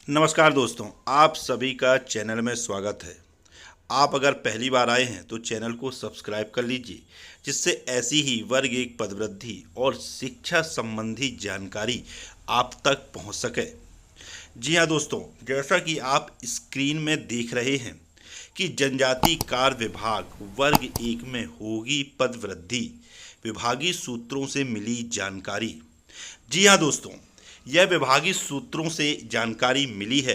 नमस्कार दोस्तों, आप सभी का चैनल में स्वागत है। आप अगर पहली बार आए हैं तो चैनल को सब्सक्राइब कर लीजिए, जिससे ऐसी ही वर्ग एक पदवृद्धि और शिक्षा संबंधी जानकारी आप तक पहुंच सके। जी हाँ दोस्तों, जैसा कि आप स्क्रीन में देख रहे हैं कि जनजाति कार्य विभाग वर्ग एक में होगी पदवृद्धि, विभागीय सूत्रों से मिली जानकारी। जी हाँ दोस्तों, यह विभागीय सूत्रों से जानकारी मिली है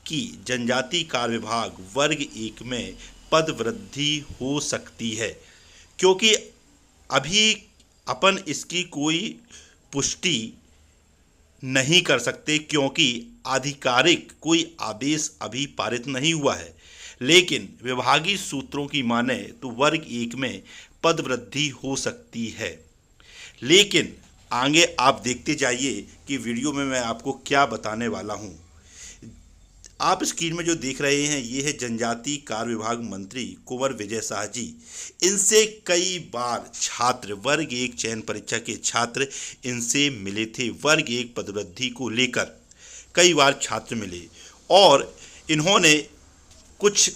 कि जनजाति कार्य विभाग वर्ग एक में पद वृद्धि हो सकती है, क्योंकि अभी अपन इसकी कोई पुष्टि नहीं कर सकते, क्योंकि आधिकारिक कोई आदेश अभी पारित नहीं हुआ है। लेकिन विभागीय सूत्रों की माने तो वर्ग एक में पद वृद्धि हो सकती है। लेकिन आगे आप देखते जाइए कि वीडियो में मैं आपको क्या बताने वाला हूँ। आप स्क्रीन में जो देख रहे हैं ये है जनजाति कार्य विभाग मंत्री कुंवर विजय शाह जी। इनसे कई बार छात्र वर्ग एक चयन परीक्षा के छात्र इनसे मिले थे। वर्ग एक पदवृद्धि को लेकर कई बार छात्र मिले और इन्होंने कुछ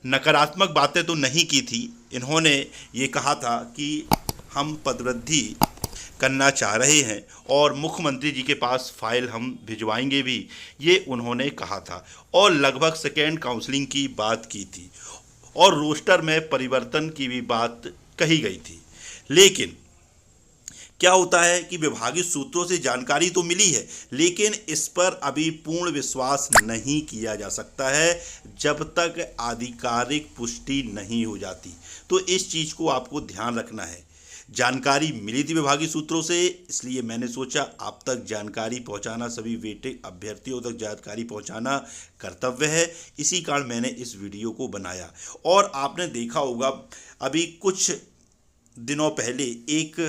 नकारात्मक बातें तो नहीं की थी। इन्होंने ये कहा था कि हम पदवृद्धि करना चाह रहे हैं और मुख्यमंत्री जी के पास फाइल हम भिजवाएंगे भी, ये उन्होंने कहा था। और लगभग सेकेंड काउंसलिंग की बात की थी और रोस्टर में परिवर्तन की भी बात कही गई थी। लेकिन क्या होता है कि विभागीय सूत्रों से जानकारी तो मिली है, लेकिन इस पर अभी पूर्ण विश्वास नहीं किया जा सकता है जब तक आधिकारिक पुष्टि नहीं हो जाती। तो इस चीज़ को आपको ध्यान रखना है। जानकारी मिली थी विभागीय सूत्रों से, इसलिए मैंने सोचा आप तक जानकारी पहुंचाना, सभी वेटेड अभ्यर्थियों तक जानकारी पहुंचाना कर्तव्य है। इसी कारण मैंने इस वीडियो को बनाया। और आपने देखा होगा अभी कुछ दिनों पहले एक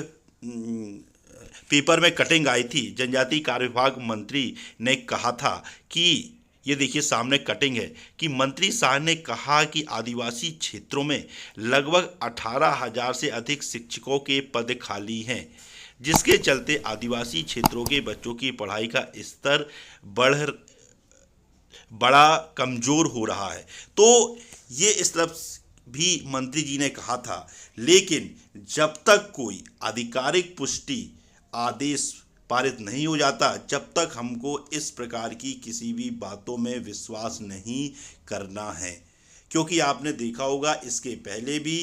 पेपर में कटिंग आई थी। जनजाति कार्य विभाग मंत्री ने कहा था कि ये देखिए सामने कटिंग है कि मंत्री शाह ने कहा कि आदिवासी क्षेत्रों में लगभग 18,000 से अधिक शिक्षकों के पद खाली हैं, जिसके चलते आदिवासी क्षेत्रों के बच्चों की पढ़ाई का स्तर बड़ा कमज़ोर हो रहा है। तो ये इस तरफ भी मंत्री जी ने कहा था। लेकिन जब तक कोई आधिकारिक पुष्टि आदेश पारित नहीं हो जाता, जब तक हमको इस प्रकार की किसी भी बातों में विश्वास नहीं करना है। क्योंकि आपने देखा होगा इसके पहले भी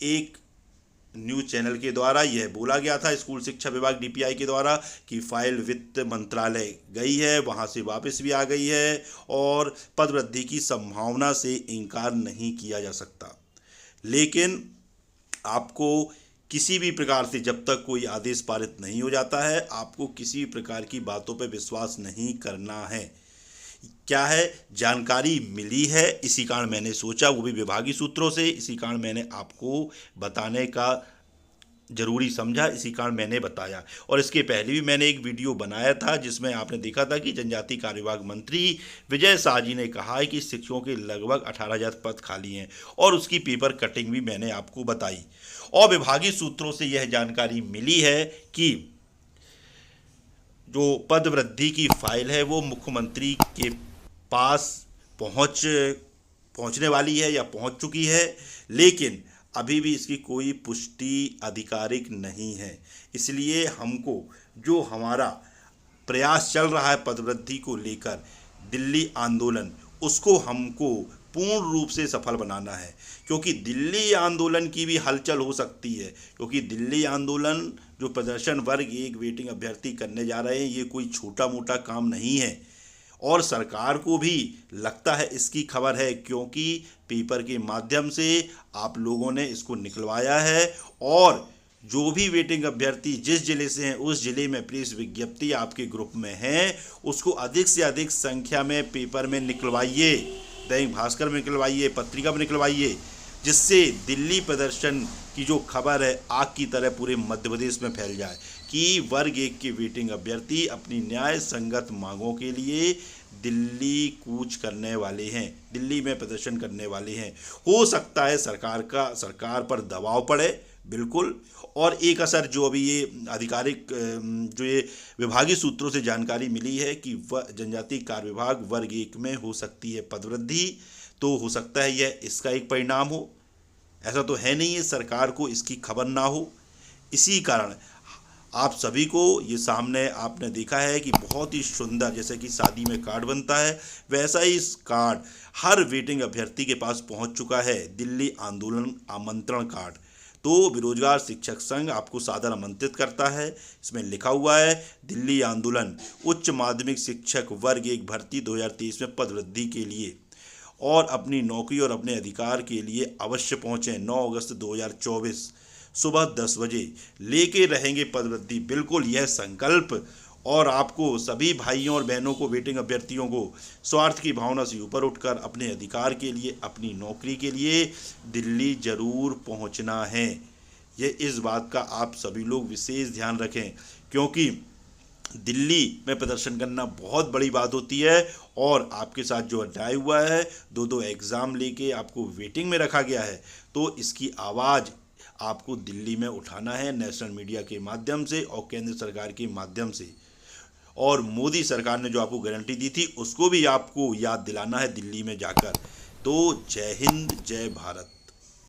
एक न्यूज़ चैनल के द्वारा यह बोला गया था, स्कूल शिक्षा विभाग डीपीआई के द्वारा, कि फाइल वित्त मंत्रालय गई है, वहां से वापस भी आ गई है और पदवृद्धि की संभावना से इनकार नहीं किया जा सकता। लेकिन आपको किसी भी प्रकार से जब तक कोई आदेश पारित नहीं हो जाता है, आपको किसी भी प्रकार की बातों पर विश्वास नहीं करना है। क्या है, जानकारी मिली है, इसी कारण मैंने सोचा, वो भी विभागीय सूत्रों से, इसी कारण मैंने आपको बताने का जरूरी समझा, इसी कारण मैंने बताया। और इसके पहले भी मैंने एक वीडियो बनाया था जिसमें आपने देखा था कि जनजाति कार्य विभाग मंत्री विजय शाह जी ने कहा है कि शिक्षकों के लगभग 18,000 पद खाली हैं, और उसकी पेपर कटिंग भी मैंने आपको बताई। और विभागीय सूत्रों से यह जानकारी मिली है कि जो पद वृद्धि की फाइल है वो मुख्यमंत्री के पास पहुंचने वाली है या पहुंच चुकी है। लेकिन अभी भी इसकी कोई पुष्टि आधिकारिक नहीं है। इसलिए हमको जो हमारा प्रयास चल रहा है पदवृद्धि को लेकर, दिल्ली आंदोलन, उसको हमको पूर्ण रूप से सफल बनाना है। क्योंकि दिल्ली आंदोलन की भी हलचल हो सकती है, क्योंकि दिल्ली आंदोलन जो प्रदर्शन वर्ग एक वेटिंग अभ्यर्थी करने जा रहे हैं, ये कोई छोटा मोटा काम नहीं है। और सरकार को भी लगता है इसकी खबर है, क्योंकि पेपर के माध्यम से आप लोगों ने इसको निकलवाया है। और जो भी वेटिंग अभ्यर्थी जिस जिले से हैं उस जिले में प्रेस विज्ञप्ति आपके ग्रुप में है, उसको अधिक से अधिक संख्या में पेपर में निकलवाइए, दैनिक भास्कर में निकलवाइए, पत्रिका में निकलवाइए, जिससे दिल्ली प्रदर्शन की जो खबर है आग की तरह पूरे मध्य प्रदेश में फैल जाए कि वर्ग एक के वेटिंग अभ्यर्थी अपनी न्याय संगत मांगों के लिए दिल्ली कूच करने वाले हैं, दिल्ली में प्रदर्शन करने वाले हैं। हो सकता है सरकार पर दबाव पड़े, बिल्कुल। और एक असर जो अभी ये आधिकारिक जो ये विभागीय सूत्रों से जानकारी मिली है कि जनजातीय कार्य विभाग वर्ग 1 में हो सकती है पदवृद्धि, तो हो सकता है यह इसका एक परिणाम हो। ऐसा तो है नहीं है सरकार को इसकी खबर ना हो। इसी कारण आप सभी को ये सामने आपने देखा है कि बहुत ही सुंदर, जैसे कि शादी में कार्ड बनता है वैसा ही इस कार्ड हर वेटिंग अभ्यर्थी के पास पहुंच चुका है, दिल्ली आंदोलन आमंत्रण कार्ड। तो बेरोजगार शिक्षक संघ आपको सादर आमंत्रित करता है। इसमें लिखा हुआ है दिल्ली आंदोलन उच्च माध्यमिक शिक्षक वर्ग 1 भर्ती 2023 में पदवृद्धि के लिए और अपनी नौकरी और अपने अधिकार के लिए अवश्य पहुंचें। 9 अगस्त 2024 सुबह 10 बजे लेके रहेंगे पदवृद्धि। बिल्कुल यह संकल्प, और आपको सभी भाइयों और बहनों को, वेटिंग अभ्यर्थियों को स्वार्थ की भावना से ऊपर उठकर अपने अधिकार के लिए, अपनी नौकरी के लिए दिल्ली जरूर पहुंचना है। ये इस बात का आप सभी लोग विशेष ध्यान रखें, क्योंकि दिल्ली में प्रदर्शन करना बहुत बड़ी बात होती है। और आपके साथ जो अन्याय हुआ है, 2-2 एग्ज़ाम लेके आपको वेटिंग में रखा गया है, तो इसकी आवाज़ आपको दिल्ली में उठाना है, नेशनल मीडिया के माध्यम से और केंद्र सरकार के माध्यम से। और मोदी सरकार ने जो आपको गारंटी दी थी उसको भी आपको याद दिलाना है दिल्ली में जाकर। तो जय हिंद, जय भारत।